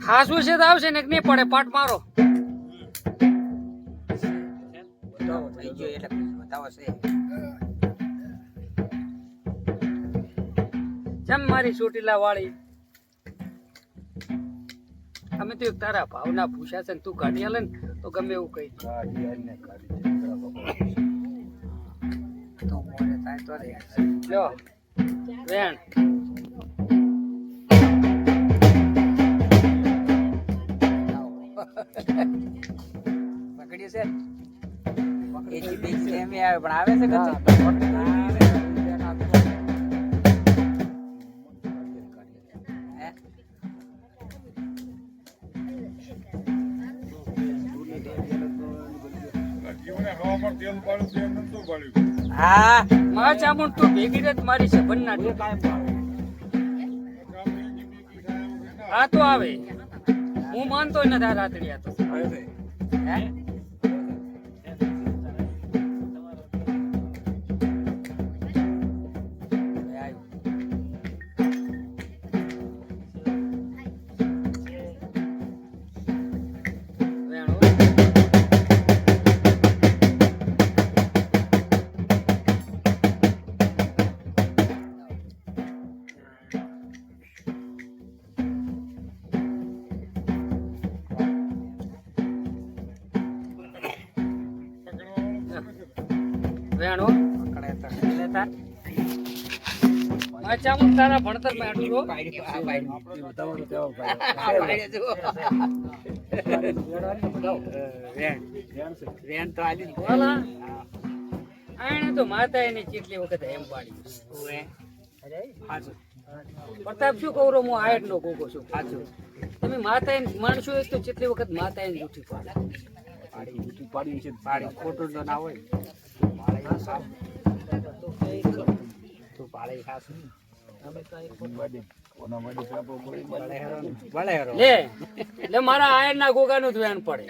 હાસુ છે તો આવશે ને નહીં પડે પાટ મારો થઈ ગયો એટલે બતાવો છે જેમ મારી ચોટીલા વાળી અમે તો તારા ભાવના પૂછ્યા છે ને તું કાઢી આલે ને તો ગમે એવું કહી તો મોડે થાય તો લ્યો વેણ પકડ્યું છે એજી બીજ એમ આવે પણ આવે છે કચ્છ હા માં ચામુંડ તું ભેગી રહે મારી છે બન્ના હા તો આવે હું માનતો નથી આ રાતડિયા તો હે વેણો ચામુંડ તારા ભણતર માં આટલું આને તો માતા એની કેટલી વખત એમ પાડી પ્રતાપ શું કહું હું આયટ નો કોકો છું તમે માતા માણસો તો કેટલી વખત માતા એની જૂઠી પાડી ખોટું તો ના હોય લે મારા આયર ના ગોગા નું ધ્યાન પડે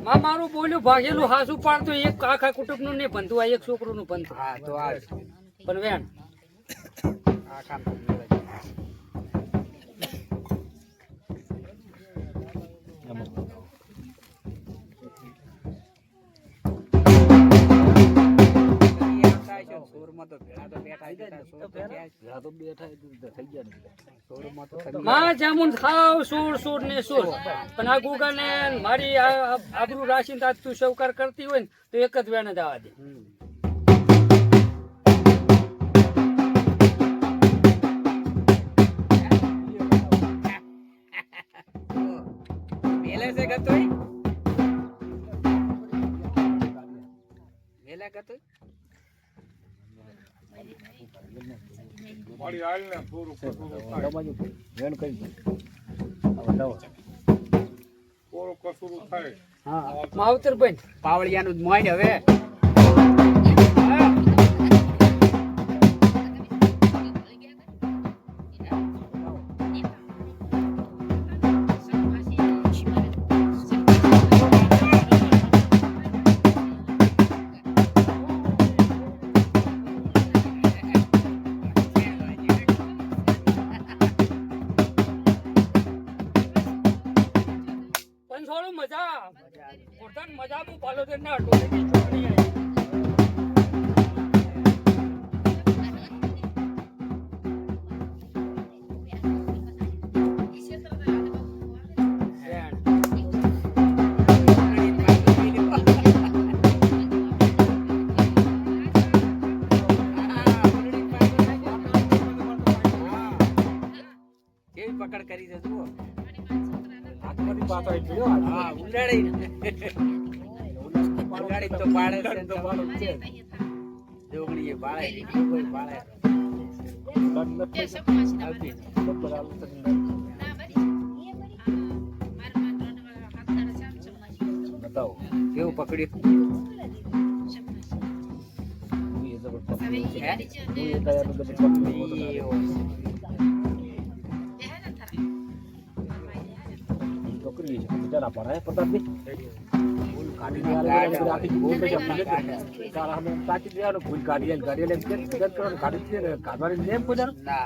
માં મારું બોલ્યું ભાગેલું હાસુ પાડતું એક આખા કુટુંબ નું નહીં બનતું આ એક છોકરું નું બનતું હા તો આ પણ વેણ આખા માં જામુન ખાવ સોર સોર ને સોર પણ આ ગુગા ને મારી આબરૂ રાશિ આજ તું સ્વીકાર કરતી હોય ને તો એક જ વેણ જ આવવા દે મેલે છે ગતોય મેલે ગતોય મારી હાલ ને પૂરું કસુરું થાય માવતર બેન પાવળિયાનું જ મોય હવે થોડું મજા પોતાની મજા બહુ પાલો તો ના છોકરી આવી કેવી પકડ કરી છે જુઓ હા ઉડાડી તો પાડે છે જોગણી પાડે કોઈ પાડે બતાવો કેવું પકડ્યું પડીએ છીએ બિચારા પર હે પ્રતાપજી ભૂલ કાઢી દેવાનું આખી ભૂલ પછી આપણે તારા અમે કાઢી દેવાનું ભૂલ ગાડી લઈને કરવાનું કાઢી દે કાઢવાની નેમ કોઈ ના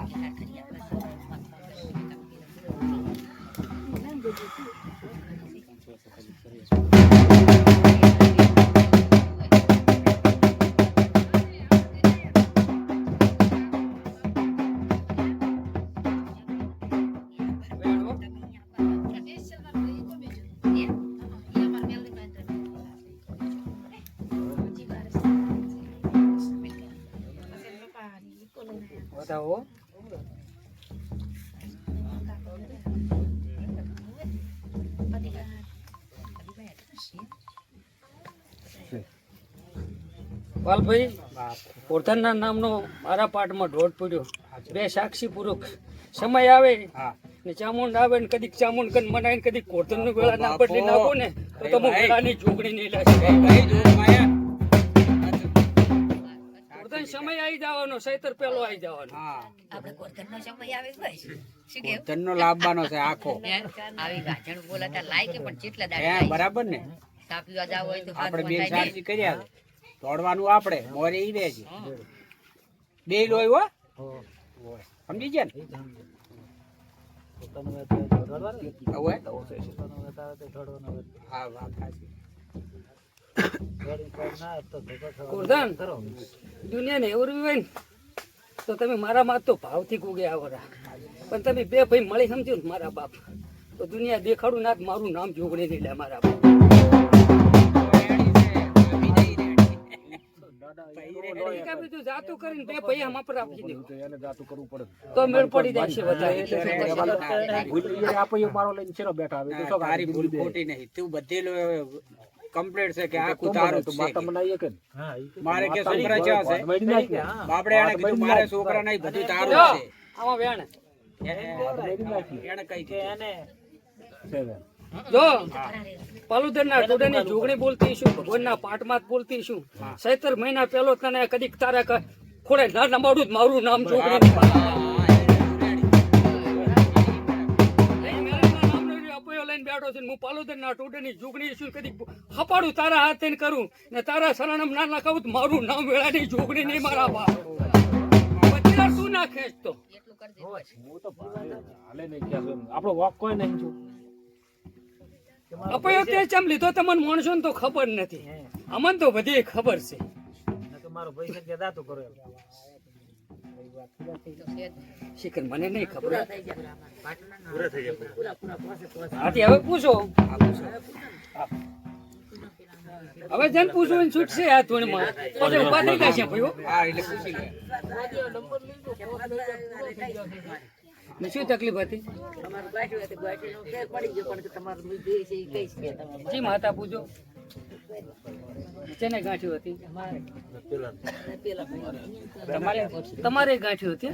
બતાવો વાલભાઈ પોતાના નામનો મારા પાઠમાં ઢોળ પડ્યો બે સાક્ષી પુરુષ સમય આવે ને ચામુંડ આવે ને કદીક ચામુંડ કન મનાય ને કદીક કોર્તન નું વેળા ના બદલી નાખો ને તો તમે વેળાની જોગણી નહીં લેશે કોર્તન સમય આવી જવાનો સૈતર પેલો આવી જવાનો આપણે કોર્તનનો સમય આવે ભાઈ શું કેવું ધનનો લાભવાનો છે આખો આવી ગાજણ બોલાતા લાયકે પણ કેટલા હે દાડા બરાબર ને તાપીવા જાવ હોય તો આપણે બે સાચી કર્યા છે. દોડવાનું આપણે મોરે ઈ રહે છે બે લોય હો સમજી ગયા ને હવે? હા વાત સાચી. કોર્તન દુનિયાને એવું હોય ને તો તમે મારા માં તો ભાવથી કુગે આવરા પણ તમે બે ભાઈ મળી સમજ્યો ને મારા બાપ તો દુનિયા દેખાડું ના મારું નામ જોગણી નહીં લે મારા બાપ બીજું જાતું કરીને બે ભાઈ આમાં પર આપી દેવું એને જાતું કરવું પડે તો મેળ પડી જાય છે વધારે ભૂલ આપો એ મારો લઈને ચેરો બેઠા આવે તો શું તારી ભૂલ ખોટી નહીં તું બધી કમ્પ્લીટ છે કે આખું તારું જ છે માતા કે. બનાવીએ કે મારે કે છોકરા ક્યાં છે બાપડે એને કીધું મારે છોકરા નહીં બધું તારું જો, જ આમાં વેણ છે એને કઈ કીધું જો પાલુદર ના ટોડાની જોગણી બોલતી શું ભગવાનના પાઠમાં જ બોલતી શું 17 મહિના પહેલો તને કદીક તારા ખોડે ના નમાડું મારું નામ જોગણી નહીં. અપયો લઈને બેઠો છું હું પાલુદર ના ટોડાની જોગણી છું કદીક હપાડું તારા હાથે ને કરું ને તારા શરણમ ના લખાવું મારું નામ વેળાની જોગણી નહીં મારા બાપ પછી તું ના ખેંચતો હું તો હાલે નહીં ક્યાં આપણો વોક કોઈ નહીં છું અપયો તે ચમ લીધો તમને માણસો ને તો ખબર નથી અમને તો બધી ખબર છે શિખર મને નહીં ખબર હાથી હવે પૂછો હવે જન પૂછવું છૂટશે આ ધૂણમાં પછી ઉભા થઈ જશે ભાઈઓ હા એટલે પૂછી લે ને શું તકલીફ હતી જી માતા પૂછો જેને ગાંઠી હતી તમારે ગાંઠી હતી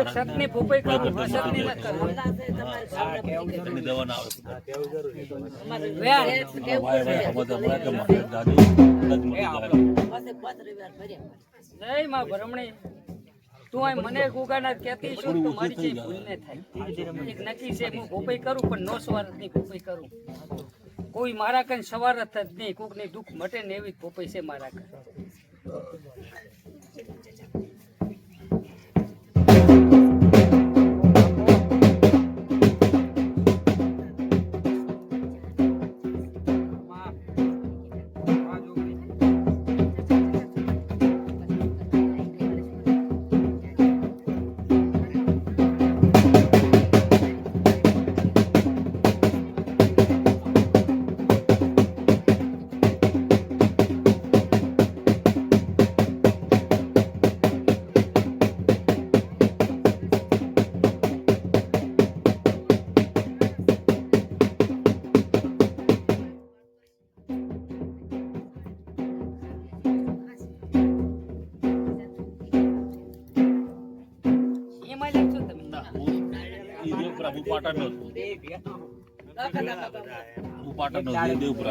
સતની પોપઈ કરું સતની ના કરું જય માં ભરમણી તું આ મને ગુગાના કહેતી છું તો મારી જે ભૂલ ને થાય એક નક્કી છે હું પોપઈ કરું પણ નો સ્વાર્થ ની પોપઈ કરું કોઈ મારા કઈ સવારત જ નહીં કોક ની દુઃખ મટે ને એવી જ પોપઈ છે મારા કઈ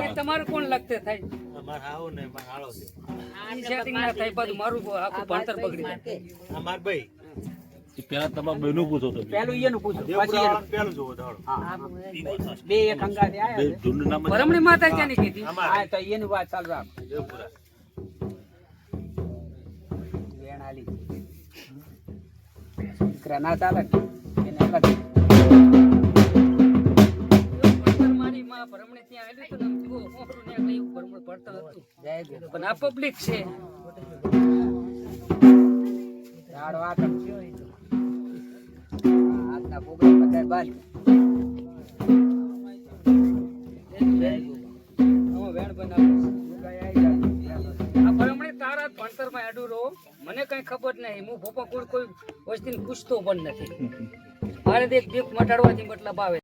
એ તમારું કોણ લગતે થાય ઈ સેટિંગ ના થાય બધું મારું આખું ભણતર બગડી જાય. પેલા તમારે બેનું પૂછો તો પેલું એનું પૂછો પછી એનું. હા. બે એક અંગાથી આયા છે. ઢૂંઢ નામ ભરમણી માતા ક્યાંની કીધી હા તો એની વાત ચાલુ રાખ વેણ આલી દીકરા ના ચાલે ને, એને કરી. ભણતર મારી માં ભરમણી ત્યાં આવેલી તો ને આમ જુઓ, ઓહરું ને કઈ ભરમણ ભણતર હતું. પણ આ પબ્લિક છે ઝાડ વાટમ થયો ઈ તો. આજના પ્રોગ્રામ બધાય બાર. આમાં વેણ બનાવો. આ ભરમણી તારા જ ભણતરમાં આડું રહો, મને કઈ ખબર નહીં. હું ભોપા કોઈ વસ્તીને પૂછતો પણ નથી. મારે તો એક દીપ મટાડવાથી મતલબ આવે.